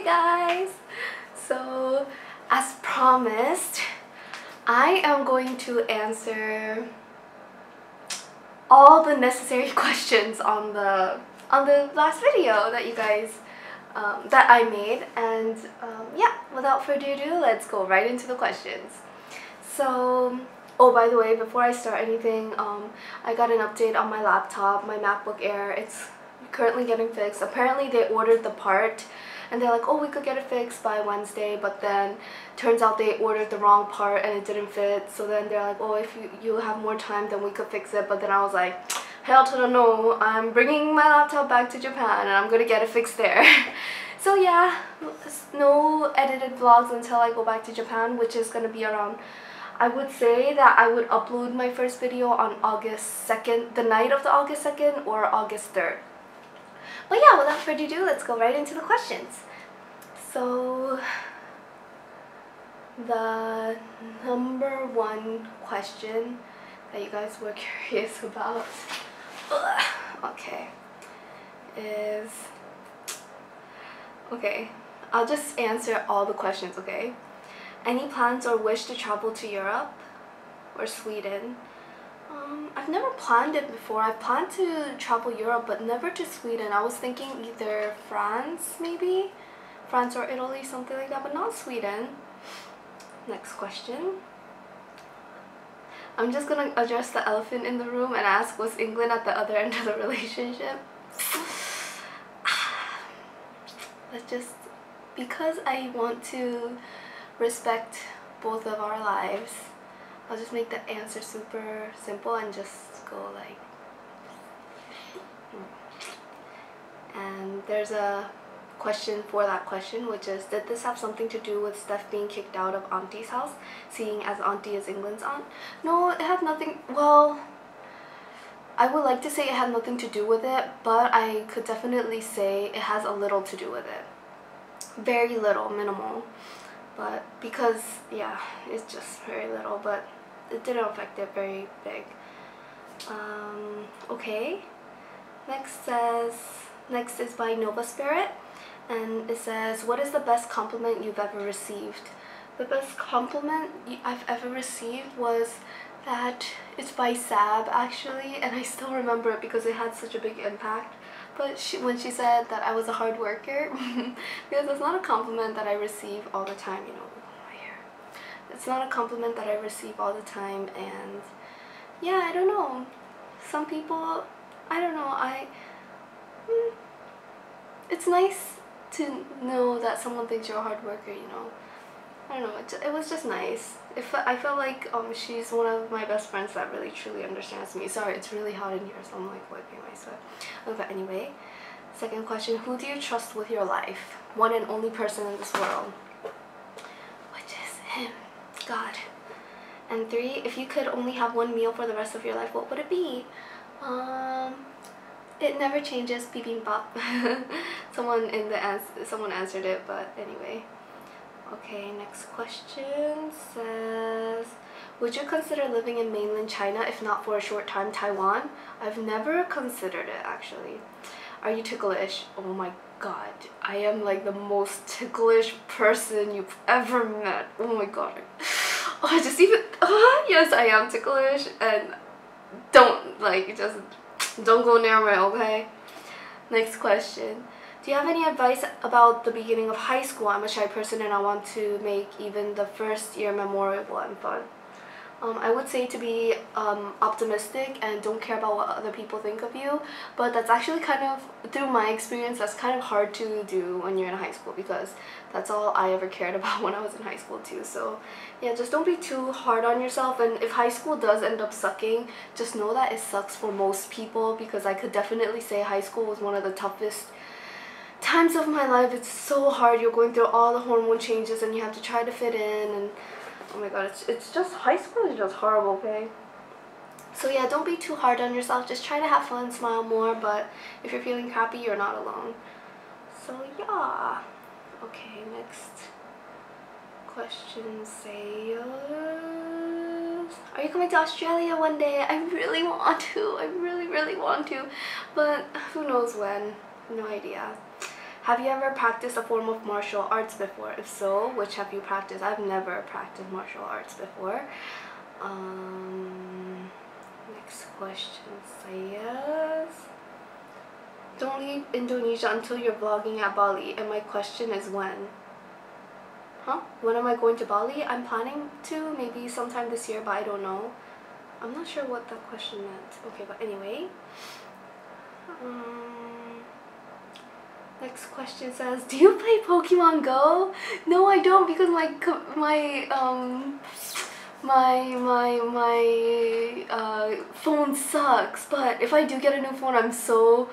guys! So, as promised, I am going to answer all the necessary questions on the last video that you guys that I made, and yeah, without further ado, let's go right into the questions. So, oh, by the way, before I start anything, I got an update on my laptop, my MacBook Air. It's currently getting fixed. Apparently they ordered the part and they're like, oh, we could get it fixed by Wednesday, but then turns out they ordered the wrong part and it didn't fit. So then they're like, oh, if you have more time, then we could fix it. But then I was like, hell to the no, I'm bringing my laptop back to Japan and I'm gonna get it fixed there. So yeah, no edited vlogs until I go back to Japan, which is gonna be around, I would say that I would upload my first video on August 2nd, the night of the August 2nd or August 3rd. But yeah, without further ado, let's go right into the questions. So, the number one question that you guys were curious about, okay, I'll just answer all the questions, okay? Any plans or wish to travel to Europe or Sweden? I've never planned it before. I've planned to travel Europe, but never to Sweden. I was thinking either France, maybe? France or Italy, something like that, but not Sweden. Next question. I'm just gonna address the elephant in the room and ask, was England at the other end of the relationship? Let's just, because I want to respect both of our lives, I'll just make the answer super simple and just go like, and there's a question for that question, which is, did this have something to do with Steph being kicked out of Auntie's house, seeing as Auntie is England's aunt? No, it had nothing, well, I would like to say it had nothing to do with it, but I could definitely say it has a little to do with it. Very little, minimal. But because, yeah, it's just very little, but it didn't affect it very big. Okay. Next is by Nova Spirit, and it says, what is the best compliment you've ever received? The best compliment I've ever received was that it's by Sab, actually, and I still remember it because it had such a big impact. But when she said that I was a hard worker, because it's not a compliment that I receive all the time, you know, my hair. It's not a compliment that I receive all the time, and yeah, I don't know. Some people, I don't know, it's nice to know that someone thinks you're a hard worker, you know. I don't know, it was just nice. I felt like she's one of my best friends that really truly understands me. Sorry, it's really hot in here, so I'm like wiping my sweat. But anyway, second question, who do you trust with your life? One and only person in this world. Which is him, God. And 3, if you could only have one meal for the rest of your life, what would it be? It never changes, bibimbap. someone answered it, but anyway. Okay, next question says, would you consider living in mainland China, if not for a short time, Taiwan? I've never considered it, actually. Are you ticklish? Oh my god, I am like the most ticklish person you've ever met. Oh my god. Oh, just even, yes, I am ticklish, and don't go near me, okay? Next question. Do you have any advice about the beginning of high school? I'm a shy person and I want to make even the first year memorable and fun. I would say to be optimistic and don't care about what other people think of you, but that's actually kind of, through my experience, that's kind of hard to do when you're in high school, because that's all I ever cared about when I was in high school too. So yeah, just don't be too hard on yourself, and if high school does end up sucking, just know that it sucks for most people, because I could definitely say high school was one of the toughest times of my life. It's so hard. You're going through all the hormone changes and you have to try to fit in, and oh my god, it's just, high school is just horrible, okay? So yeah, don't be too hard on yourself. Just try to have fun, smile more, but if you're feeling crappy, you're not alone. So yeah. Okay, next question says, are you coming to Australia one day? I really want to. I really want to, but who knows when. No idea. Have you ever practiced a form of martial arts before? If so, which have you practiced? I've never practiced martial arts before. Next question says, don't leave Indonesia until you're vlogging at Bali. And my question is when? Huh? When am I going to Bali? I'm planning to maybe sometime this year, but I don't know. I'm not sure what that question meant. Okay, but anyway. Next question says, do you play Pokemon Go? No, I don't, because my phone sucks. But if I do get a new phone, I'm so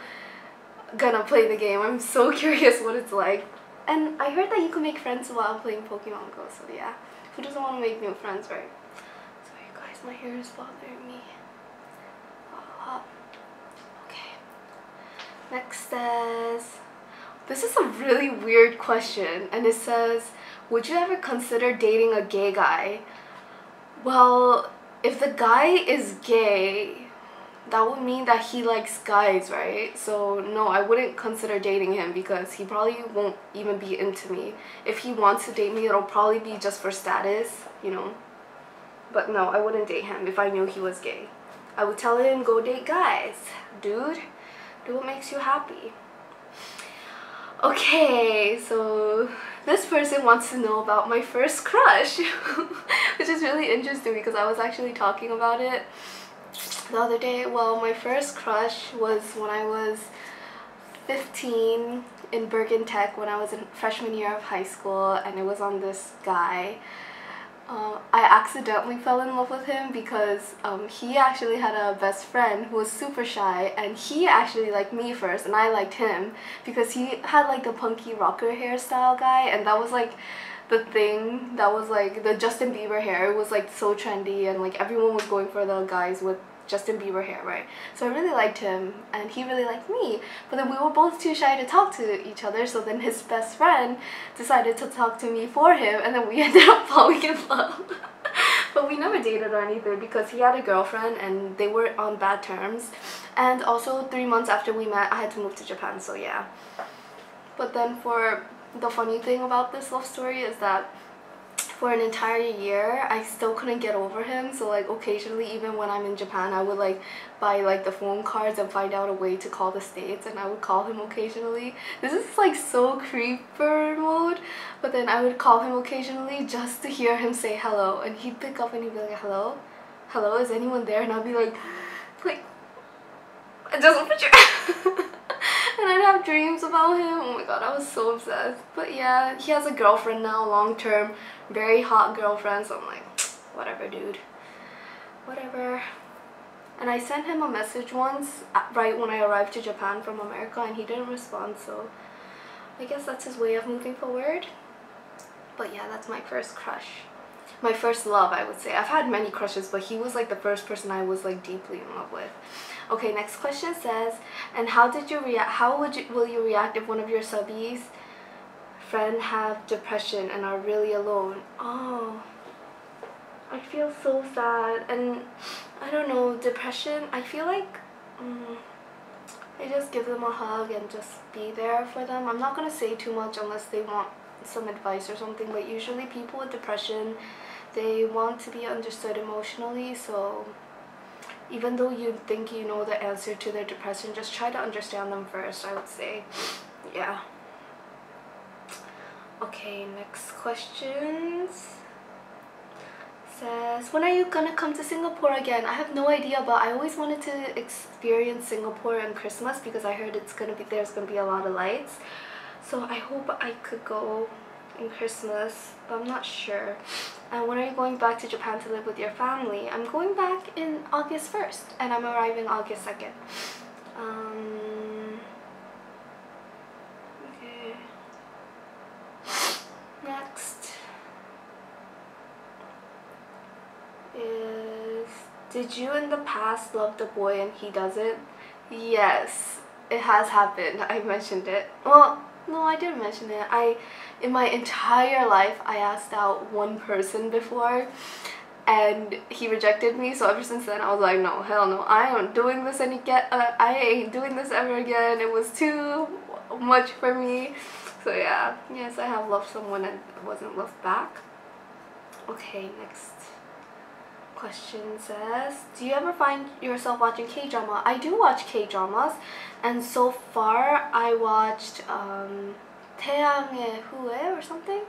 gonna play the game. I'm so curious what it's like. And I heard that you can make friends while playing Pokemon Go, so yeah. Who doesn't want to make new friends, right? Sorry guys, my hair is bothering me. Okay. Next says, this is a really weird question, and it says, would you ever consider dating a gay guy? Well, if the guy is gay, that would mean that he likes guys, right? So no, I wouldn't consider dating him because he probably won't even be into me. If he wants to date me, it'll probably be just for status, you know. But no, I wouldn't date him if I knew he was gay. I would tell him, go date guys. Dude, do what makes you happy. Okay, so this person wants to know about my first crush, which is really interesting because I was actually talking about it the other day. Well, my first crush was when I was 15 in Bergen Tech when I was in freshman year of high school, and it was on this guy. I accidentally fell in love with him because he actually had a best friend who was super shy, and he actually liked me first and I liked him because he had like the punky rocker hairstyle guy, and that was like the thing, that was like the Justin Bieber hair. It was like so trendy and like everyone was going for the guys with Justin Bieber hair, right? So I really liked him and he really liked me, but then we were both too shy to talk to each other, so then his best friend decided to talk to me for him, and then we ended up falling in love. But we never dated or anything because he had a girlfriend and they were on bad terms, and also 3 months after we met I had to move to Japan, so yeah. But then for the funny thing about this love story is that for an entire year I still couldn't get over him, so like occasionally even when I'm in Japan I would like buy like the phone cards and find out a way to call the States, and I would call him occasionally. This is like so creeper mode, but then I would call him occasionally just to hear him say hello, and he'd pick up and he'd be like, hello? Hello, is anyone there? And I'd be like just open your and I'd have dreams about him. Oh my god, I was so obsessed. But yeah, he has a girlfriend now, long term, very hot girlfriend, so I'm like, whatever dude, whatever. And I sent him a message once right when I arrived to Japan from America, and he didn't respond, so I guess that's his way of moving forward. But yeah, that's my first crush. My first love, I would say. I've had many crushes, but he was like the first person I was like deeply in love with. Okay, next question says, and how did you react? Will you react if one of your subbies friend have depression and are really alone? Oh, I feel so sad, and I don't know, depression. I feel like I just give them a hug and just be there for them. I'm not gonna say too much unless they want some advice or something, but usually people with depression, they want to be understood emotionally, so even though you think you know the answer to their depression, just try to understand them first, I would say. Yeah. Okay, next questions says, when are you gonna come to Singapore again? I have no idea, but I always wanted to experience Singapore on Christmas because I heard there's gonna be a lot of lights. So I hope I could go in Christmas, but I'm not sure. And when are you going back to Japan to live with your family? I'm going back in August 1st, and I'm arriving August 2nd. Okay. Next is, did you in the past love the boy and he doesn't? Yes, it has happened. I mentioned it. Well, no, I didn't mention it. In my entire life, I asked out one person before and he rejected me, so ever since then I was like, no, hell no, I ain't doing this I ain't doing this ever again. It was too much for me. So yeah, yes, I have loved someone and wasn't loved back. Okay, next question says, do you ever find yourself watching K-drama? I do watch K-dramas, and so far I watched 태양의 후예 or something,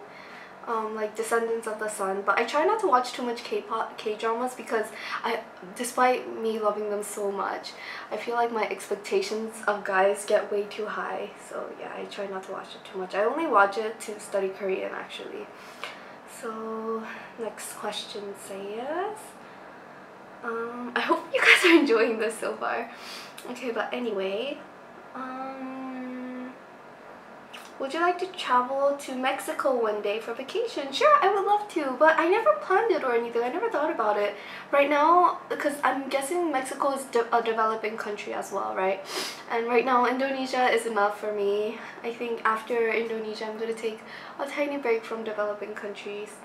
like Descendants of the Sun, but I try not to watch too much K-dramas because despite me loving them so much, I feel like my expectations of guys get way too high. So yeah, I try not to watch it too much. I only watch it to study Korean actually. So next question says, I hope you guys are enjoying this so far. Okay, but anyway, would you like to travel to Mexico one day for vacation? Sure, I would love to, but I never planned it or anything. I never thought about it. Right now, because I'm guessing Mexico is a developing country as well, right? And right now, Indonesia is enough for me. I think after Indonesia, I'm going to take a tiny break from developing countries.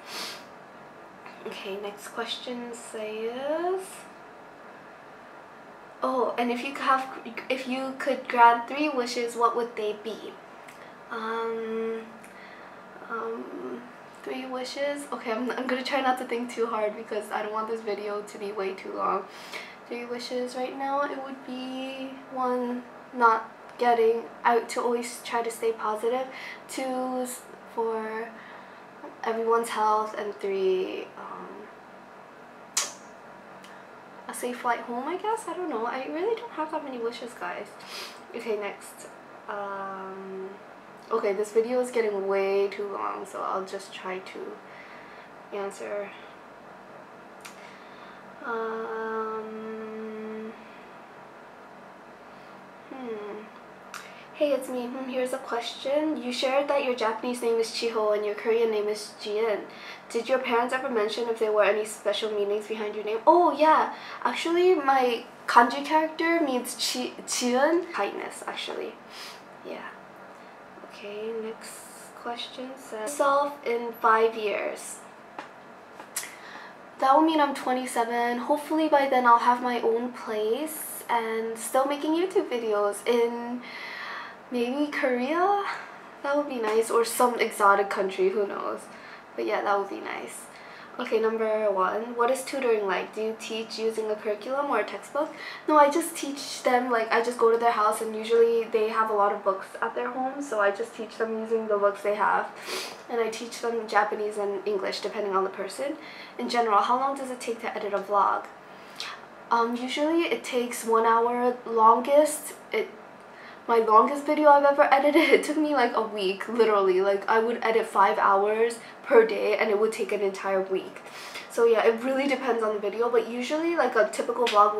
Okay, next question says, oh, and if you could grant 3 wishes, what would they be? 3 wishes. Okay, I'm gonna try not to think too hard because I don't want this video to be way too long. 3 wishes right now, it would be 1, not getting out, to always try to stay positive, 2, for everyone's health, and 3, a safe flight home, I guess. I don't know, I really don't have that many wishes, guys. Okay, next, okay, this video is getting way too long, so I'll just try to answer. Hey, it's me. Here's a question. You shared that your Japanese name is Chiho and your Korean name is Jiin. Did your parents ever mention if there were any special meanings behind your name? Oh yeah, actually my kanji character means Jiun, kindness, actually. Yeah. Okay, next question says, yourself in 5 years. That will mean I'm 27. Hopefully by then I'll have my own place and still making YouTube videos in maybe Korea. That would be nice, or some exotic country, who knows. But yeah, that would be nice. Okay, number 1, what is tutoring like? Do you teach using a curriculum or a textbook? No, I just teach them, like I just go to their house and usually they have a lot of books at their home, so I just teach them using the books they have. And I teach them Japanese and English depending on the person. In general, how long does it take to edit a vlog? Usually it takes 1 hour longest. My longest video I've ever edited, it took me like a week, literally. Like I would edit 5 hours per day and it would take an entire week. So yeah, it really depends on the video, but usually like a typical vlog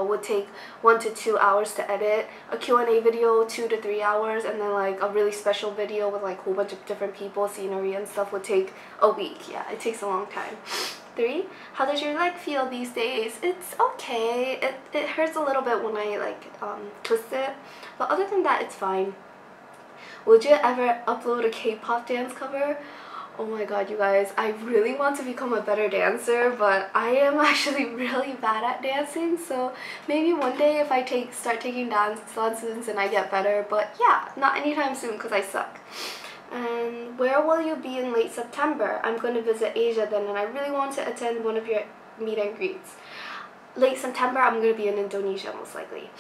would take 1 to 2 hours to edit. A Q&A video 2 to 3 hours, and then like a really special video with like a whole bunch of different people, scenery and stuff would take a week. Yeah, it takes a long time. 3, how does your leg feel these days? It's okay. It hurts a little bit when I like twist it, but other than that it's fine. Would you ever upload a K-pop dance cover? Oh my god, you guys, I really want to become a better dancer, but I am actually really bad at dancing, so maybe one day if I start taking dance lessons and I get better, but yeah, not anytime soon because I suck. And where will you be in late September? I'm going to visit Asia then, and I really want to attend one of your meet and greets. Late September, I'm going to be in Indonesia most likely.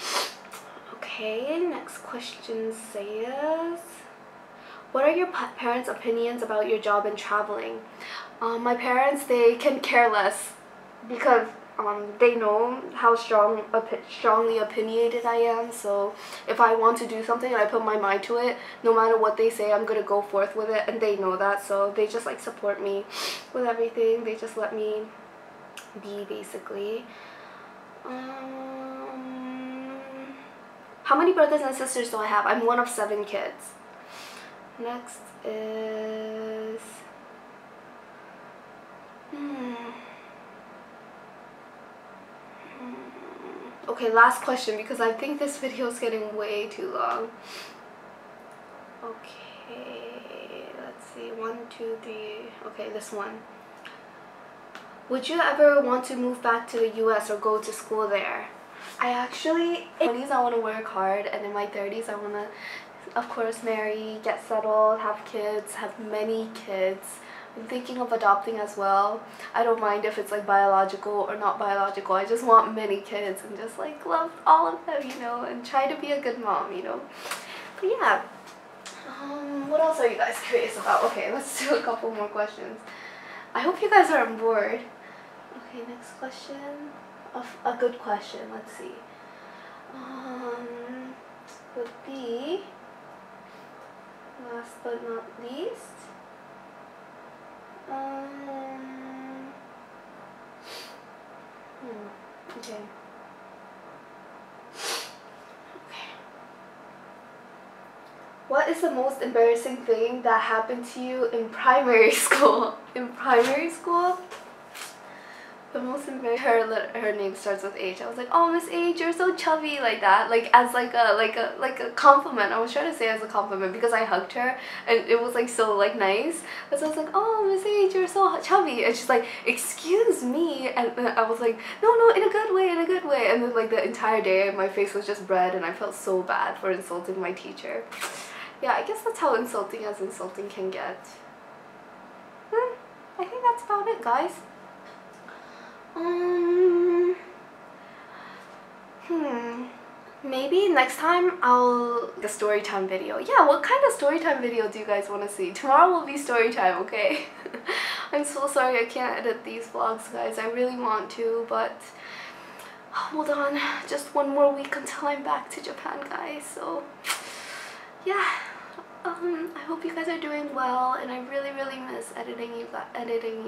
Okay, next question says, what are your parents' opinions about your job and traveling? My parents, they can care less because they know how strongly opinionated I am, so if I want to do something and I put my mind to it, no matter what they say, I'm gonna go forth with it, and they know that, so they just like support me with everything. They just let me be, basically. How many brothers and sisters do I have? I'm one of 7 kids. Next is okay, last question because I think this video is getting way too long. Okay, let's see, 1, 2, 3. Okay, this one. Would you ever want to move back to the US or go to school there? I actually, in my 20s I want to work hard, and in my 30s I want to of course, marry, get settled, have kids, have many kids. I'm thinking of adopting as well. I don't mind if it's like biological or not biological. I just want many kids and just like love all of them, you know, and try to be a good mom, you know. But yeah, what else are you guys curious about? Okay, let's do a couple more questions. I hope you guys aren't bored. Okay, next question. A good question, let's see. Would be, last but not least, okay. What is the most embarrassing thing that happened to you in primary school? In primary school? The most embarrassing. Her name starts with H. I was like, oh, Miss H, you're so chubby, like that, like as like a compliment. I was trying to say it as a compliment because I hugged her and it was like so like nice. And so I was like, oh, Miss H, you're so chubby, and she's like, excuse me, and I was like, no, in a good way, in a good way. And then like the entire day my face was just red and I felt so bad for insulting my teacher. Yeah, I guess that's how insulting as insulting can get. I think that's about it, guys. Maybe next time I'll a story time video. Yeah, what kind of story time video do you guys want to see? Tomorrow will be story time, okay? I'm so sorry I can't edit these vlogs, guys. I really want to, but hold on, just one more week until I'm back to Japan, guys. So yeah, I hope you guys are doing well, and I really miss editing you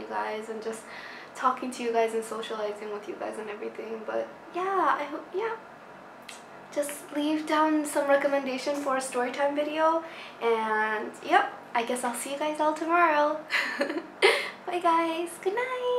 guys and just talking to you guys and socializing with you guys and everything. But yeah, I hope, yeah, just leave down some recommendation for a storytime video, and yep, I guess I'll see you guys all tomorrow. Bye guys, good night.